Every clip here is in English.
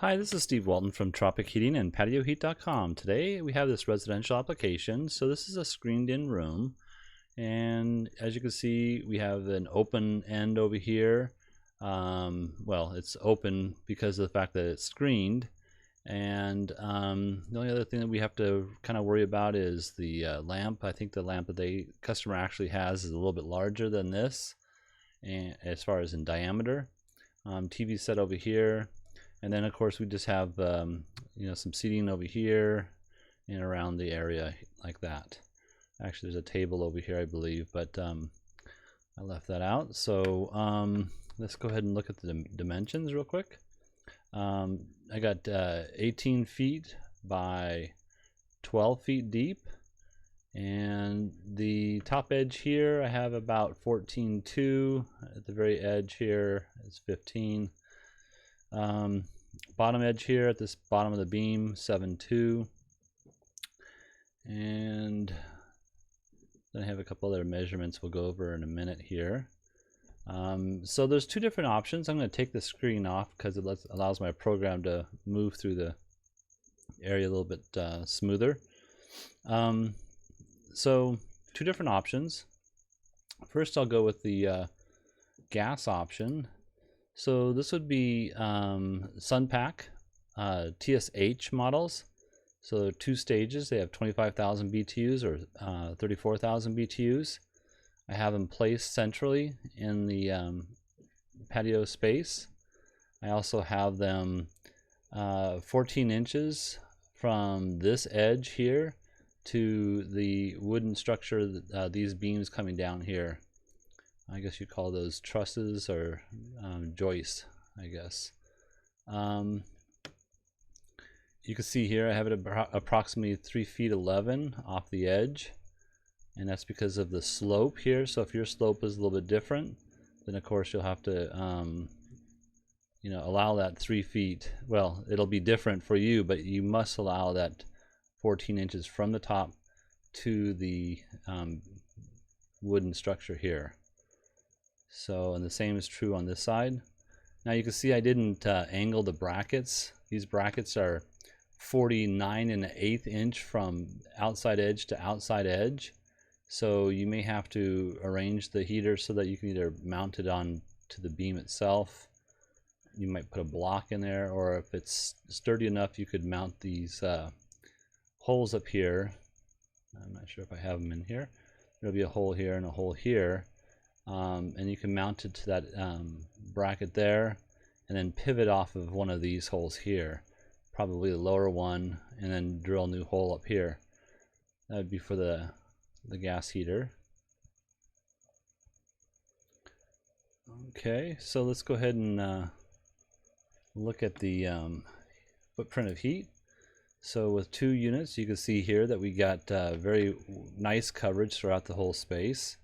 Hi, this is Steve Walton from Tropic Heating and PatioHeat.com. Today we have this residential application. So this is a screened-in room, and as you can see, we have an open end over here. Well, it's open because of the fact that it's screened, and the only other thing that we have to kind of worry about is the lamp. I think the lamp that the customer actually has is a little bit larger than this, and as far as in diameter. TV set over here. And then of course we just have some seating over here and around the area like that. Actually there's a table over here I believe, but I left that out. So let's go ahead and look at the dimensions real quick. I got 18 feet by 12 feet deep, and the top edge here I have about 14.2. At the very edge here is 15. Bottom edge here at this bottom of the beam 7.2, and then I have a couple other measurements we'll go over in a minute here. So there's two different options. I'm going to take the screen off because it allows my program to move through the area a little bit smoother. So two different options. First I'll go with the gas option. So this would be Sunpak TSH models. So there are two stages. They have 25,000 BTUs or 34,000 BTUs. I have them placed centrally in the patio space. I also have them 14 inches from this edge here to the wooden structure, these beams coming down here. I guess you call those trusses or joists, I guess. You can see here I have it approximately 3 feet 11 off the edge, and that's because of the slope here. So if your slope is a little bit different, then of course you'll have to allow that 3 feet. Well, it'll be different for you, but you must allow that 14 inches from the top to the wooden structure here. So, and the same is true on this side. Now you can see I didn't angle the brackets. These brackets are 49 1/8 inch from outside edge to outside edge. So you may have to arrange the heater so that you can either mount it on to the beam itself. You might put a block in there, or if it's sturdy enough, you could mount these holes up here. I'm not sure if I have them in here. There'll be a hole here and a hole here. And you can mount it to that bracket there, and then pivot off of one of these holes here, probably the lower one, and then drill a new hole up here. That would be for the gas heater. Okay, so let's go ahead and look at the footprint of heat. So with 2 units, you can see here that we got very nice coverage throughout the whole space.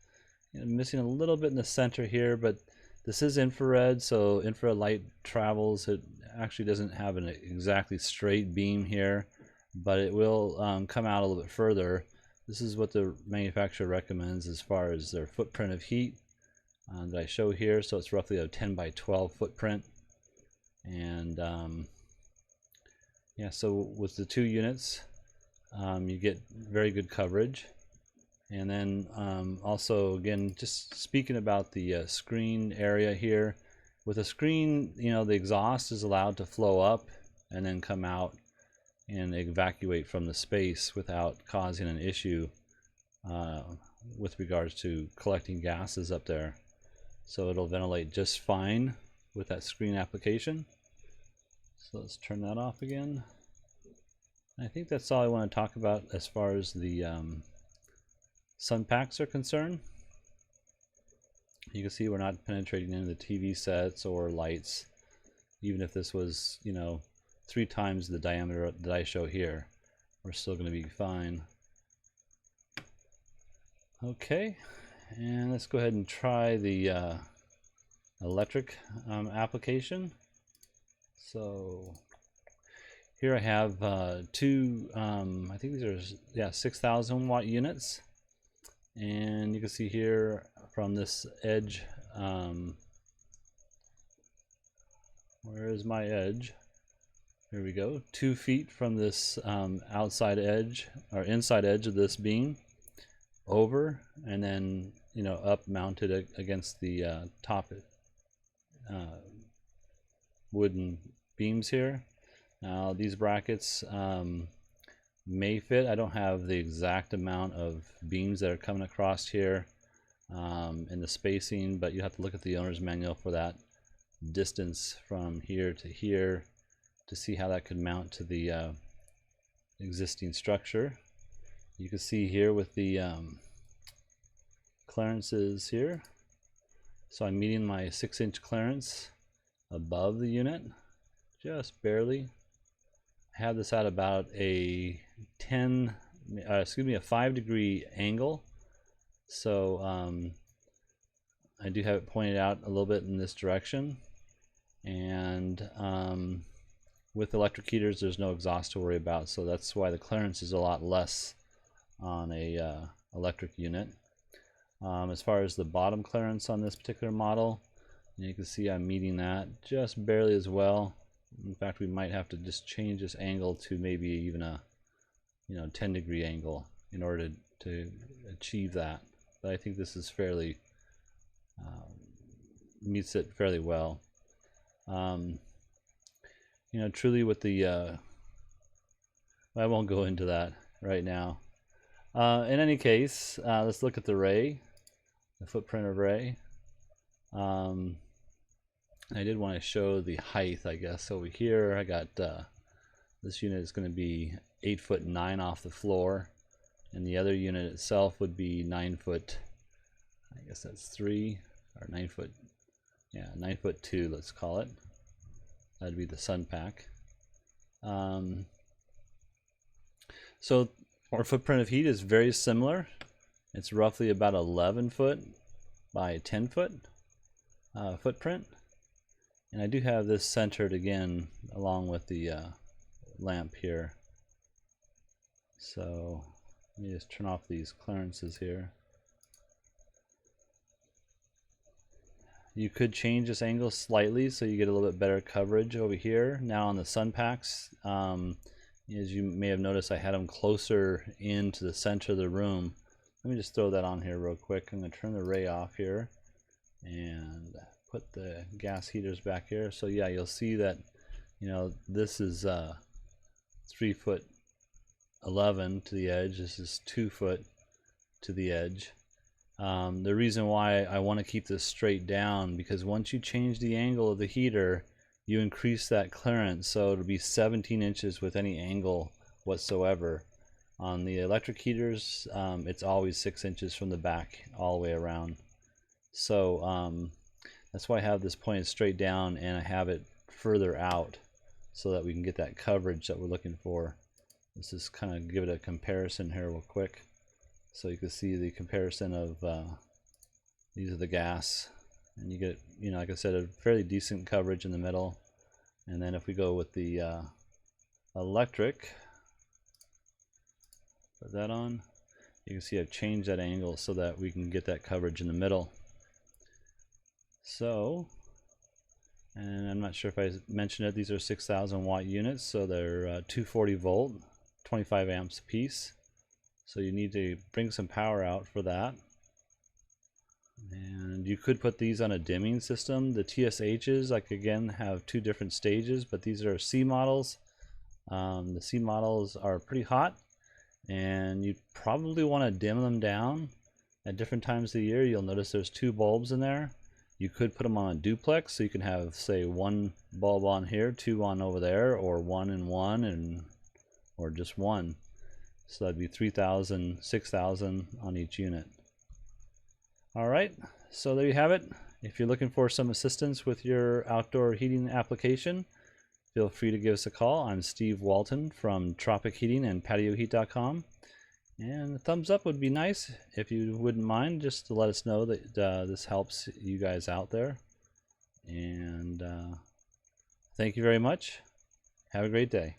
Missing a little bit in the center here, but this is infrared, so infrared light travels. It actually doesn't have an exactly straight beam here, but it will come out a little bit further. This is what the manufacturer recommends as far as their footprint of heat that I show here. So it's roughly a 10 by 12 footprint, and yeah, so with the 2 units you get very good coverage. And then also, again, just speaking about the screen area here, with a screen, the exhaust is allowed to flow up and then come out and evacuate from the space without causing an issue with regards to collecting gases up there. So it'll ventilate just fine with that screen application. So let's turn that off again. I think that's all I want to talk about as far as the Sunpaks are concerned. You can see we're not penetrating into the TV sets or lights. Even if this was 3 times the diameter that I show here, we're still going to be fine. Okay, and let's go ahead and try the electric application. So here I have 2 I think these are 6,000 watt units. And you can see here from this edge, where is my edge? Here we go, 2 feet from this outside edge or inside edge of this beam over, and then up mounted against the top wooden beams here. Now these brackets may fit. I don't have the exact amount of beams that are coming across here in the spacing, but you have to look at the owner's manual for that distance from here to here to see how that could mount to the existing structure. You can see here with the clearances here. So I'm meeting my 6-inch clearance above the unit, just barely. I have this at about a 5-degree angle. So I do have it pointed out a little bit in this direction. And with electric heaters, there's no exhaust to worry about, so that's why the clearance is a lot less on a electric unit. As far as the bottom clearance on this particular model, you can see I'm meeting that just barely as well. In fact, we might have to just change this angle to maybe even a 10-degree angle in order to achieve that. But I think this is fairly meets it fairly well. Truly with the I won't go into that right now. In any case, let's look at the ray, the footprint of ray. I did want to show the height, I guess. Over here I got this unit is going to be 8'9" off the floor, and the other unit itself would be 9 foot, I guess that's 3 or 9 foot, yeah, 9'2", let's call it. That'd be the Sunpak. So our footprint of heat is very similar. It's roughly about 11 foot by 10 foot footprint. And I do have this centered again along with the lamp here. So let me just turn off these clearances here. You could change this angle slightly so you get a little bit better coverage over here. Now on the Sunpaks, as you may have noticed, I had them closer into the center of the room. Let me just throw that on here real quick. I'm going to turn the ray off here and put the gas heaters back here. So yeah, you'll see that this is 3'11" to the edge. This is 2 foot to the edge. The reason why I want to keep this straight down, because once you change the angle of the heater, you increase that clearance, so it'll be 17 inches with any angle whatsoever. On the electric heaters, it's always 6 inches from the back all the way around. So that's why I have this pointed straight down, and I have it further out so that we can get that coverage that we're looking for. Let's just kind of give it a comparison here real quick. So you can see the comparison of these are the gas, and you get, like I said, a fairly decent coverage in the middle. And then if we go with the electric, put that on, you can see I've changed that angle so that we can get that coverage in the middle. So, and I'm not sure if I mentioned it, these are 6,000 watt units, so they're 240 volt, 25 amps a piece. So you need to bring some power out for that. And you could put these on a dimming system. The TSHs, again, have 2 different stages, but these are C models. The C models are pretty hot, and you probably want to dim them down at different times of the year. You'll notice there's 2 bulbs in there. You could put them on a duplex, so you can have, say, 1 bulb on here, 2 on over there, or 1 and 1, or just 1. So that'd be 3,000, 6,000 on each unit. Alright, so there you have it. If you're looking for some assistance with your outdoor heating application, feel free to give us a call. I'm Steve Walton from Tropic Heating and PatioHeat.com. And a thumbs up would be nice if you wouldn't mind, just to let us know that this helps you guys out there. And thank you very much. Have a great day.